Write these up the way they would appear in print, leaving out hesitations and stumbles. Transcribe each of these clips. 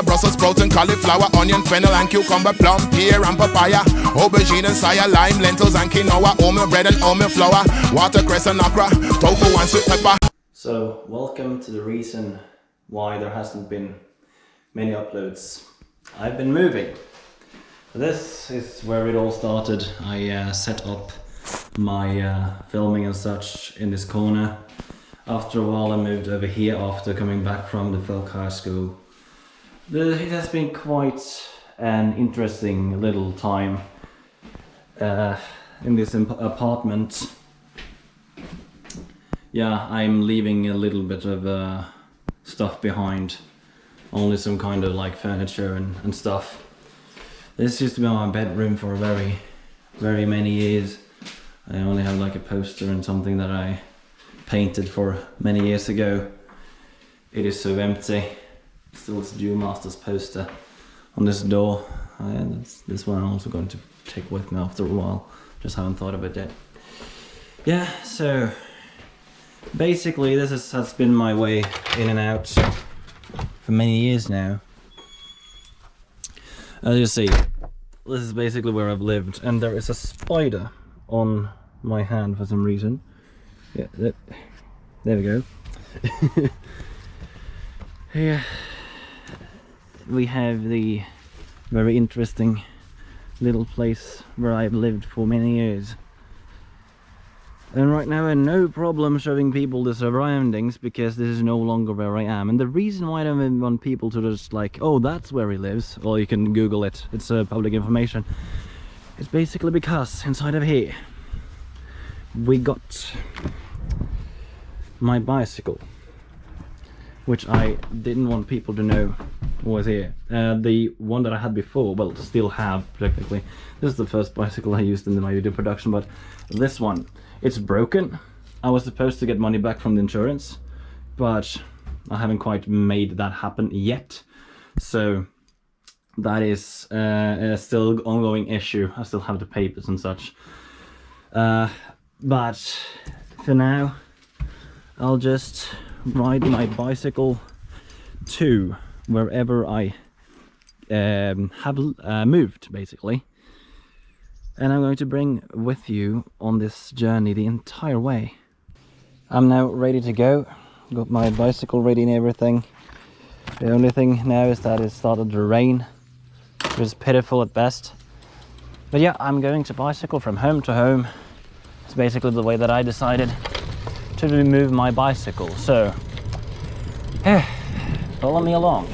Brussels sprouts and cauliflower, onion, fennel and cucumber, plum, pear and papaya, aubergine and saya, lime, lentils and quinoa, oatmeal bread and oatmeal flour, watercress and okra, tofu and sweet pepper. So, welcome to the reason why there hasn't been many uploads. I've been moving. This is where it all started. I set up my filming and such in this corner. After a while I moved over here after coming back from the folk high school. It has been quite an interesting little time in this apartment. Yeah, I'm leaving a little bit of stuff behind. Only some kind of like furniture and stuff. This used to be my bedroom for very many years. I only have like a poster and something that I painted for many years ago. It is so empty. Still this Duel Masters poster on this door. This one I'm also going to take with me after a while. Just haven't thought of it yet. Yeah, so basically this has been my way in and out for many years now. As you see, this is basically where I've lived, and there is a spider on my hand for some reason. Yeah, there we go. Here we have the very interesting little place where I've lived for many years. And right now I have no problem showing people the surroundings because this is no longer where I am. And the reason why I don't want people to just like, oh, that's where he lives, or you can Google it, it's public information. It's basically because inside of here we got my bicycle, which I didn't want people to know was here. The one that I had before, well, still have technically. This is the first bicycle I used in my video production, but this one, it's broken. I was supposed to get money back from the insurance, but I haven't quite made that happen yet. So that is a still ongoing issue. I still have the papers and such. But for now, I'll just ride my bicycle to wherever I have moved, basically. And I'm going to bring with you on this journey the entire way. I'm now ready to go. Got my bicycle ready and everything. The only thing now is that it started to rain, which is pitiful at best. But yeah, I'm going to bicycle from home to home. It's basically the way that I decided to remove my bicycle. So, follow me along.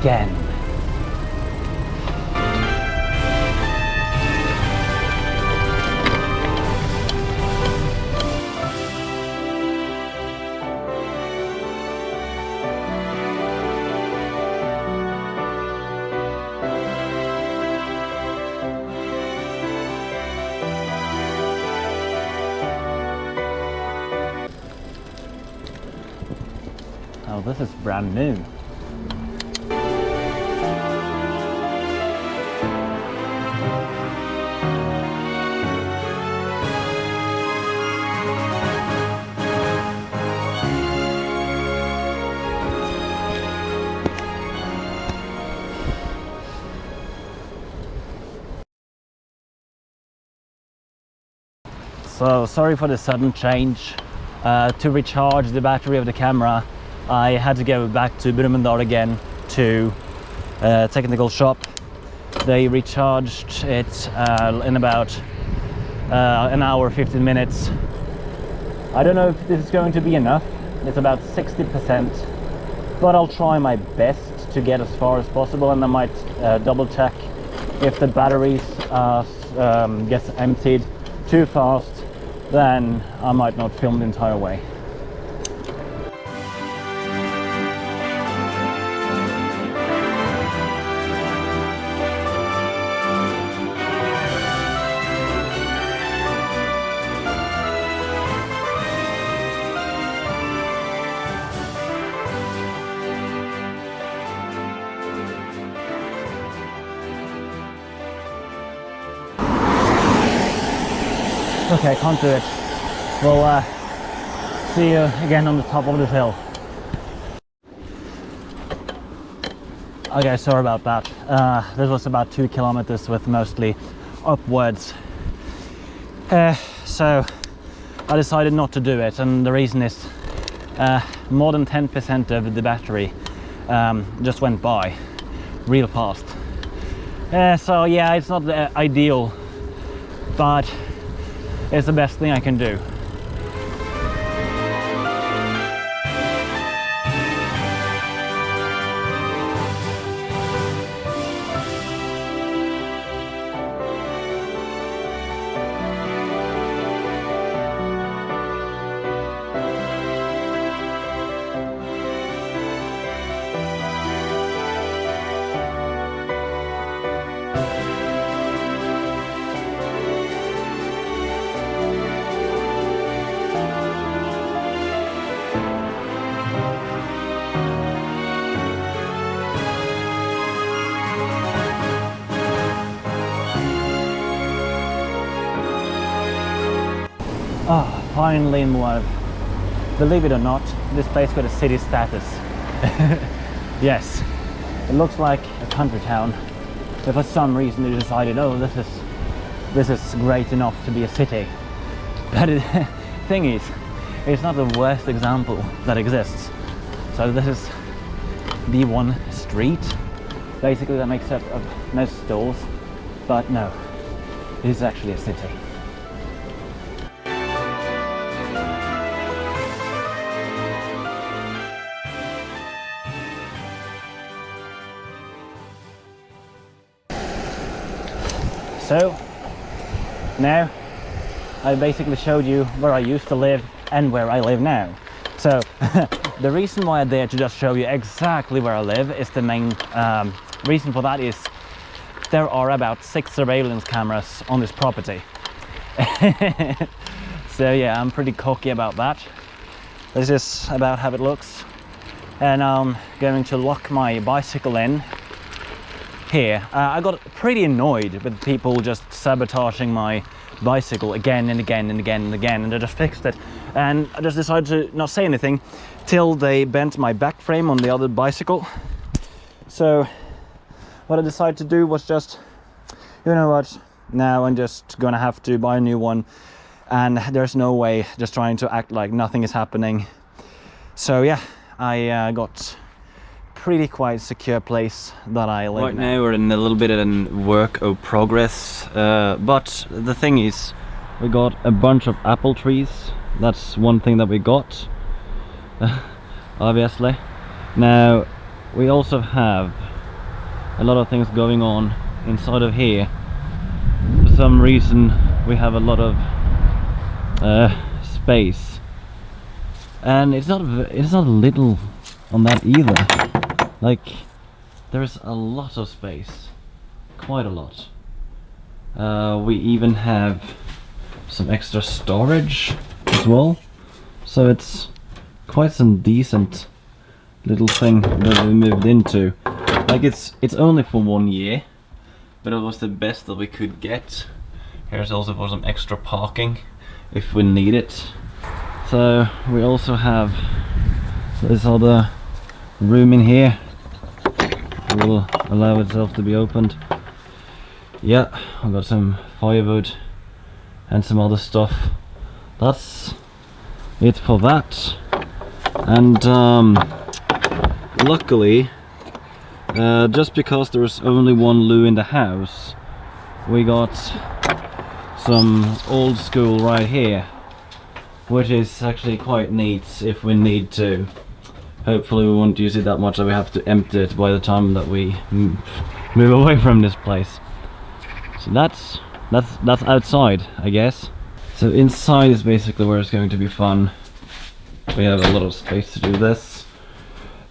again. Oh, this is brand new. So sorry for the sudden change. To recharge the battery of the camera, I had to go back to Brumunddal again to technical shop. They recharged it in about an hour, 15 minutes. I don't know if this is going to be enough. It's about 60%, but I'll try my best to get as far as possible, and I might double check if the batteries gets emptied too fast, then I might not film the entire way. Okay, can't do it. We'll see you again on the top of this hill. Okay, sorry about that. This was about 2 kilometers with mostly upwards. So I decided not to do it, and the reason is more than 10% of the battery just went by real fast. So yeah, it's not ideal, but it's the best thing I can do. Ah, finally in Moelv. Believe it or not, this place got a city status. Yes, it looks like a country town, but for some reason they decided, oh, this is great enough to be a city. But the thing is, it's not the worst example that exists. So this is the one street, basically, that makes up of most stores, but no, this is actually a city. So now I basically showed you where I used to live and where I live now. So the reason why I dare to just show you exactly where I live is the main reason for that is there are about 6 surveillance cameras on this property. So yeah, I'm pretty cocky about that. This is about how it looks, and I'm going to lock my bicycle in here. I got pretty annoyed with people just sabotaging my bicycle again and again and again and again, and I just fixed it, and I just decided to not say anything till they bent my back frame on the other bicycle. So what I decided to do was just, you know what, now I'm just gonna have to buy a new one, and there's no way just trying to act like nothing is happening. So yeah, I got pretty quite secure place that I live in. Right now we're in a little bit of a work of progress, but the thing is, we got a bunch of apple trees. That's one thing that we got, obviously. Now we also have a lot of things going on inside of here. For some reason we have a lot of space, and it's not little on that either. Like, there's a lot of space, quite a lot. We even have some extra storage as well, so it's quite some decent little thing that we moved into. Like, it's only for 1 year, but it was the best that we could get. Here's also for some extra parking if we need it. So we also have this other room in here. It will allow itself to be opened. Yeah, I've got some firewood and some other stuff. That's it for that. And luckily, just because there's only one loo in the house, we got some old school right here, which is actually quite neat if we need to. Hopefully we won't use it that much that we have to empty it by the time that we move away from this place. So that's outside, I guess. So inside is basically where it's going to be fun. We have a lot of space to do this.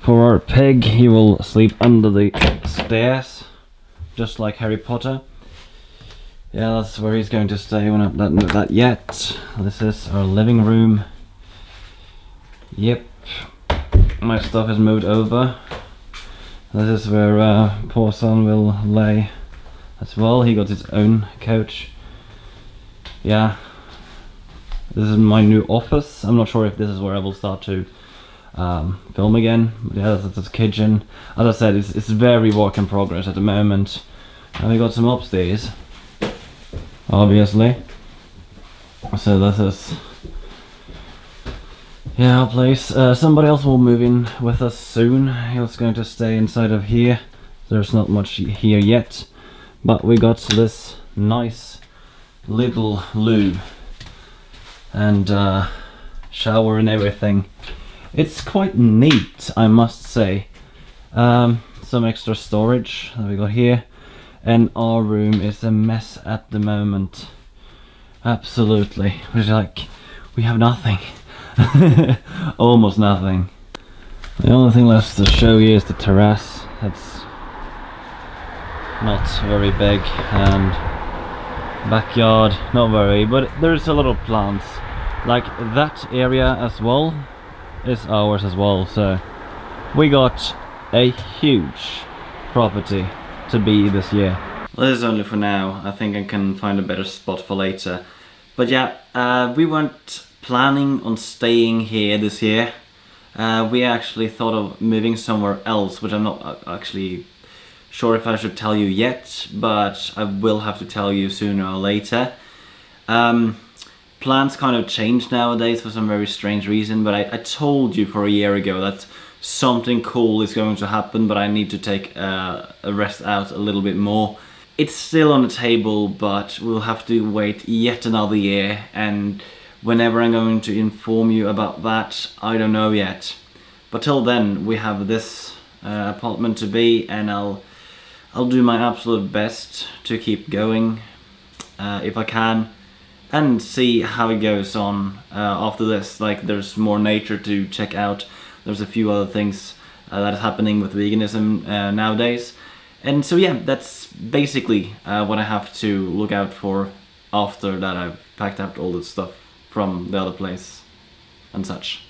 For our pig, he will sleep under the stairs, just like Harry Potter. Yeah, that's where he's going to stay. We don't know that yet. This is our living room. Yep. My stuff is moved over. This is where Påsan will lay as well. He got his own couch. Yeah. This is my new office. I'm not sure if this is where I will start to film again. But yeah, that's the kitchen. As I said, it's very work in progress at the moment. And we got some upstairs, obviously. So this is, yeah, our place. Somebody else will move in with us soon. He's going to stay inside of here. There's not much here yet, but we got this nice little loo and shower and everything. It's quite neat, I must say. Some extra storage that we got here, and our room is a mess at the moment. Absolutely. We're like, we have nothing. Almost nothing. The only thing left to show you is the terrace. That's not very big, and backyard, not very, but there's a lot of plants. Like that area as well is ours as well, so we got a huge property to be this year. Well, this is only for now. I think I can find a better spot for later. But yeah, we weren't planning on staying here this year. We actually thought of moving somewhere else, which I'm not actually sure if I should tell you yet, but I will have to tell you sooner or later. Plans kind of change nowadays for some very strange reason, but I told you for a year ago that something cool is going to happen, but I need to take a rest out a little bit more. It's still on the table, but we'll have to wait yet another year, and whenever I'm going to inform you about that, I don't know yet. But till then, we have this apartment to be, and I'll do my absolute best to keep going if I can, and see how it goes on after this. Like, there's more nature to check out. There's a few other things that is happening with veganism nowadays. And so yeah, that's basically what I have to look out for after that I've packed up all the stuff from the other place and such.